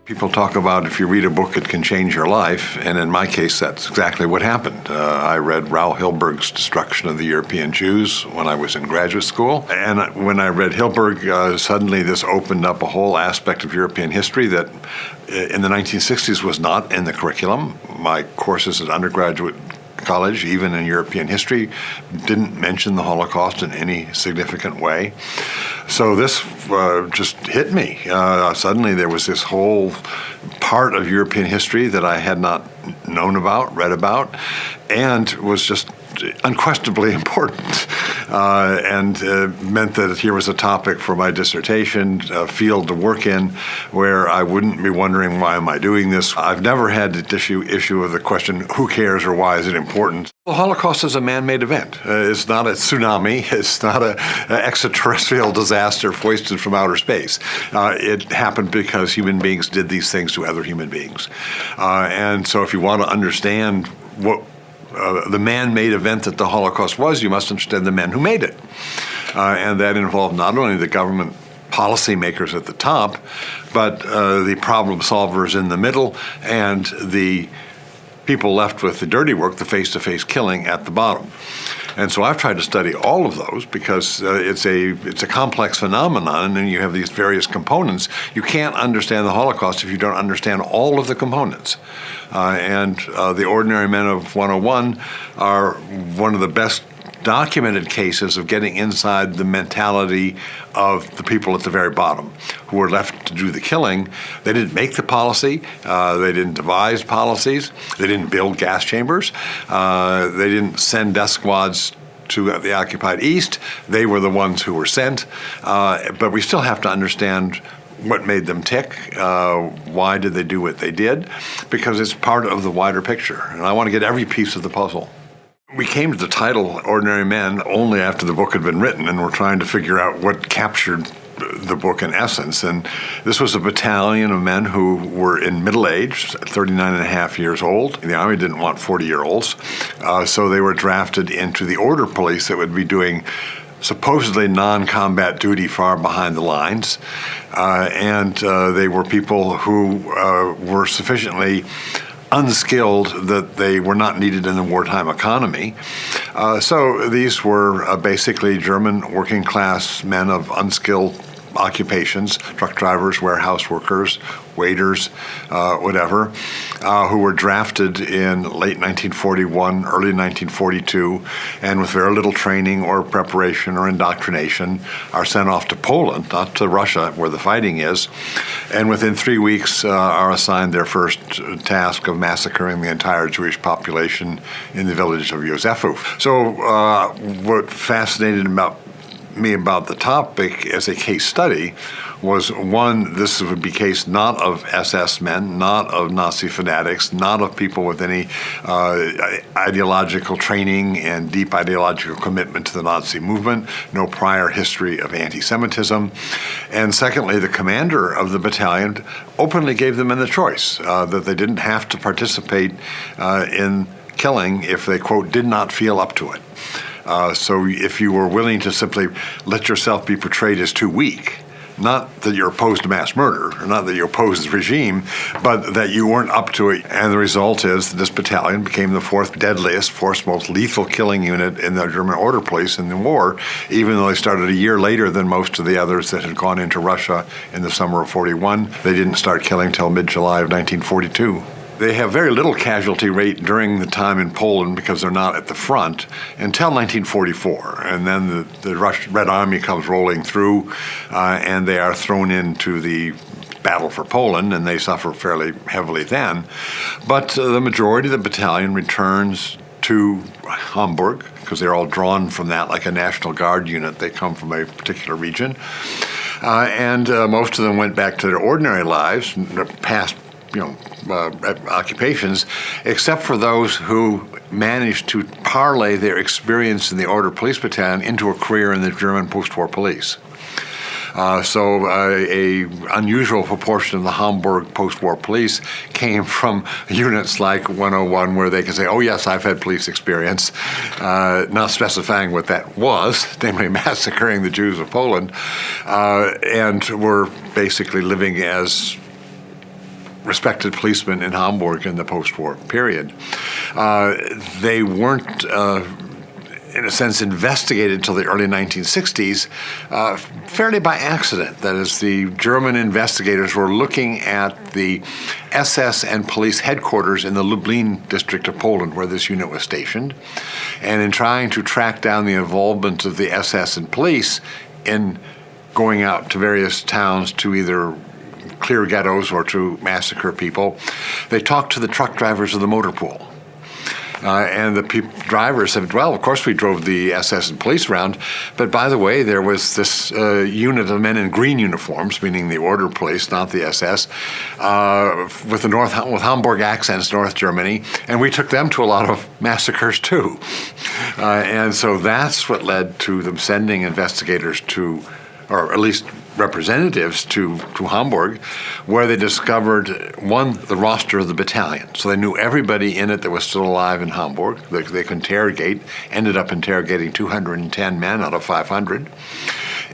People talk about if you read a book, it can change your life, and in my case, that's exactly what happened. I read Raoul Hilberg's Destruction of the European Jews when I was in graduate school, and when I read Hilberg, suddenly this opened up a whole aspect of European history that in the 1960s was not in the curriculum. My courses at undergraduate college, even in European history, didn't mention the Holocaust in any significant way. So this just hit me. Suddenly there was this whole part of European history that I had not known about, read about, and was just unquestionably important, and meant that here was a topic for my dissertation, a field to work in, where I wouldn't be wondering, why am I doing this? I've never had the issue of the question, who cares or why is it important? The Holocaust is a man-made event. It's not a tsunami. It's not an extraterrestrial disaster foisted from outer space. It happened because human beings did these things to other human beings. And so if you want to understand what the man-made event that the Holocaust was, you must understand the men who made it. And that involved not only the government policymakers at the top, but the problem solvers in the middle and the people left with the dirty work, the face-to-face killing at the bottom. And so I've tried to study all of those because it's a complex phenomenon, and you have these various components. You can't understand the Holocaust if you don't understand all of the components. And the Ordinary Men of 101 are one of the best documented cases of getting inside the mentality of the people at the very bottom who were left to do the killing. They didn't make the policy. They didn't devise policies. They didn't build gas chambers. They didn't send death squads to the occupied East. They were the ones who were sent. But we still have to understand what made them tick, why did they do what they did, because it's part of the wider picture. And I want to get every piece of the puzzle. We came to the title Ordinary Men only after the book had been written, and we're trying to figure out what captured the book in essence. And this was a battalion of men who were in middle age, 39 and a half years old. The Army didn't want 40-year-olds, so they were drafted into the order police that would be doing supposedly non-combat duty far behind the lines. And they were people who were sufficiently unskilled that they were not needed in the wartime economy. So these were basically German working class men of unskilled occupations, truck drivers, warehouse workers, waiters, whatever, who were drafted in late 1941, early 1942, and with very little training or preparation or indoctrination are sent off to Poland, not to Russia where the fighting is, and within 3 weeks are assigned their first task of massacring the entire Jewish population in the village of Józefów. So what fascinated me about the topic as a case study was, one, this would be case not of SS men, not of Nazi fanatics, not of people with any ideological training and deep ideological commitment to the Nazi movement, no prior history of anti-Semitism. And secondly, the commander of the battalion openly gave the men the choice that they didn't have to participate in killing if they, quote, did not feel up to it. So if you were willing to simply let yourself be portrayed as too weak, not that you're opposed to mass murder, or not that you're opposed to the regime, but that you weren't up to it. And the result is that this battalion became the fourth deadliest, fourth most lethal killing unit in the German order police in the war, even though they started a year later than most of the others that had gone into Russia in the summer of 41. They didn't start killing till mid-July of 1942. They have very little casualty rate during the time in Poland because they're not at the front until 1944. And then the Red Army comes rolling through and they are thrown into the battle for Poland, and they suffer fairly heavily then. But the majority of the battalion returns to Hamburg because they're all drawn from that like a National Guard unit. They come from a particular region. And most of them went back to their ordinary lives, past occupations, except for those who managed to parlay their experience in the Order Police Battalion into a career in the German post-war police. So a unusual proportion of the Hamburg post-war police came from units like 101 where they can say, oh yes, I've had police experience, not specifying what that was, namely massacring the Jews of Poland, and were basically living as respected policemen in Hamburg in the post-war period. They weren't, in a sense, investigated until the early 1960s, fairly by accident. That is, the German investigators were looking at the SS and police headquarters in the Lublin district of Poland, where this unit was stationed, and in trying to track down the involvement of the SS and police in going out to various towns to either clear ghettos or to massacre people, they talked to the truck drivers of the motor pool. And the drivers said, well, of course we drove the SS and police around, but by the way, there was this unit of men in green uniforms, meaning the order police, not the SS, with Hamburg accents, North Germany, and we took them to a lot of massacres too. And so that's what led to them sending investigators to, or at least representatives to Hamburg, where they discovered, the roster of the battalion. So they knew everybody in it that was still alive in Hamburg. They could interrogate, ended up interrogating 210 men out of 500.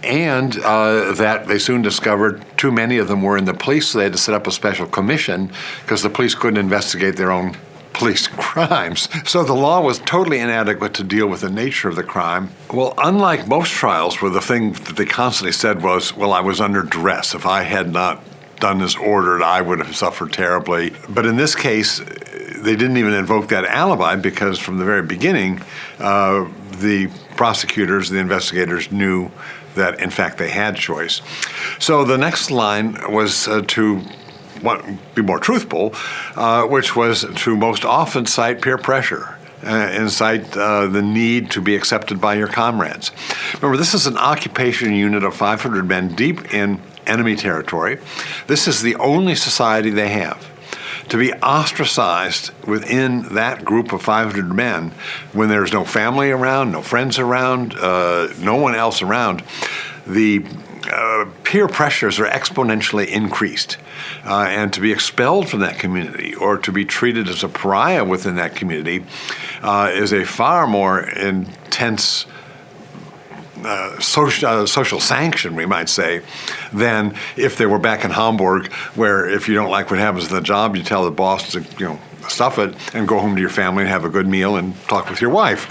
And that they soon discovered too many of them were in the police, so they had to set up a special commission because the police couldn't investigate their own police crimes. So the law was totally inadequate to deal with the nature of the crime. Well, unlike most trials where the thing that they constantly said was, well, I was under duress. If I had not done as ordered, I would have suffered terribly. But in this case, they didn't even invoke that alibi because from the very beginning, the prosecutors, the investigators knew that, in fact, they had choice. So the next line was to be more truthful, which was to most often cite peer pressure and cite the need to be accepted by your comrades. Remember, this is an occupation unit of 500 men deep in enemy territory. This is the only society they have. To be ostracized within that group of 500 men when there's no family around, no friends around, no one else around, the peer pressures are exponentially increased. And to be expelled from that community or to be treated as a pariah within that community is a far more intense social sanction, we might say, than if they were back in Hamburg, where if you don't like what happens in the job, you tell the boss to, stuff it and go home to your family and have a good meal and talk with your wife.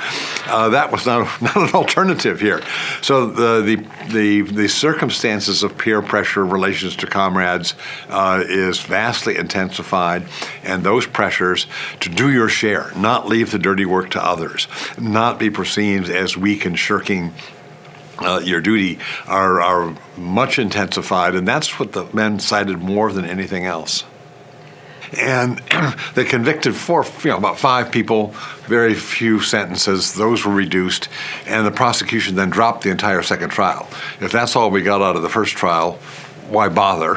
That was not an alternative here. So the circumstances of peer pressure, relations to comrades, is vastly intensified, and those pressures to do your share, not leave the dirty work to others, not be perceived as weak and shirking your duty are much intensified, and that's what the men cited more than anything else. And they convicted about 5 people, very few sentences. Those were reduced, and the prosecution then dropped the entire second trial. If that's all we got out of the first trial, why bother?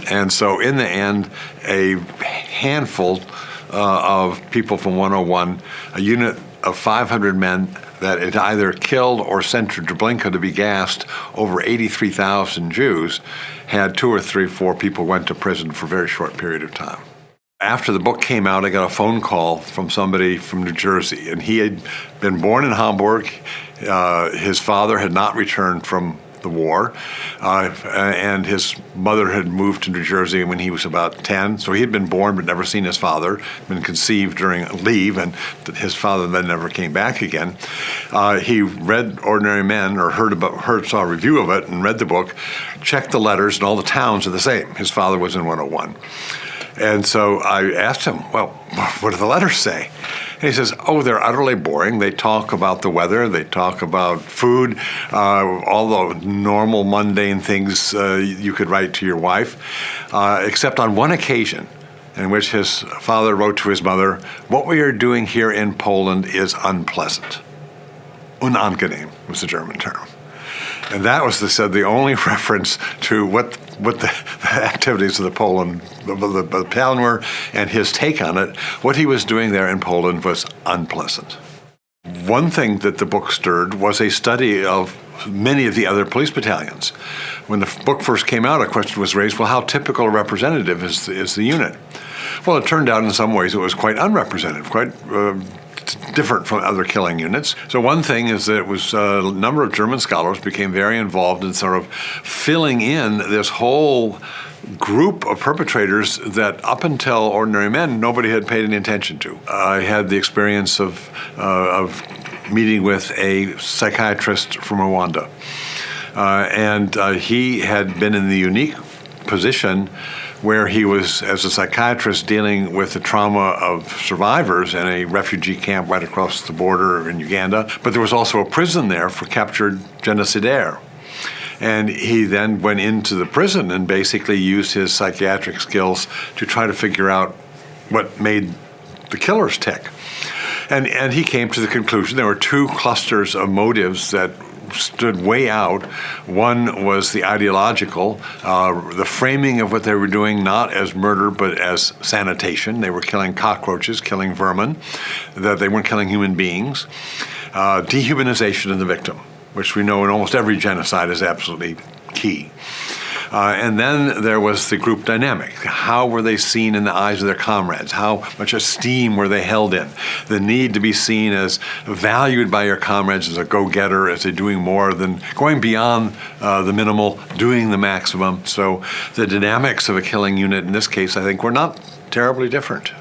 And so in the end, a handful of people from 101, a unit of 500 men that it either killed or sent to Treblinka to be gassed, over 83,000 Jews, had 2 or 3, 4 people went to prison for a very short period of time. After the book came out, I got a phone call from somebody from New Jersey, and he had been born in Hamburg. His father had not returned from the war, and his mother had moved to New Jersey when he was about 10. So he had been born but never seen his father, been conceived during leave, and his father then never came back again. He read Ordinary Men, or saw a review of it and read the book, checked the letters, and all the towns are the same. His father was in 101. And so I asked him, well, what do the letters say? And he says, they're utterly boring. They talk about the weather. They talk about food, all the normal, mundane things you could write to your wife, except on one occasion in which his father wrote to his mother, what we are doing here in Poland is unpleasant. Unangenehm was the German term. And that was the only reference to what the activities of the battalion were, and his take on it. What he was doing there in Poland was unpleasant. One thing that the book stirred was a study of many of the other police battalions. When the book first came out, a question was raised, well, how typical or representative is the unit? Well, it turned out in some ways it was quite unrepresentative, quite different from other killing units. So one thing is that it was a number of German scholars became very involved in sort of filling in this whole group of perpetrators that up until Ordinary Men, nobody had paid any attention to. I had the experience of meeting with a psychiatrist from Rwanda. And he had been in the unique position where he was, as a psychiatrist, dealing with the trauma of survivors in a refugee camp right across the border in Uganda. But there was also a prison there for captured genocidaires. And he then went into the prison and basically used his psychiatric skills to try to figure out what made the killers tick. And he came to the conclusion there were two clusters of motives that stood way out. One was the ideological, the framing of what they were doing not as murder but as sanitation. They were killing cockroaches, killing vermin, that they weren't killing human beings. Dehumanization of the victim, which we know in almost every genocide is absolutely key. And then there was the group dynamic. How were they seen in the eyes of their comrades? How much esteem were they held in? The need to be seen as valued by your comrades as a go-getter, as they're doing more than going beyond the minimal, doing the maximum. So the dynamics of a killing unit in this case, I think, were not terribly different.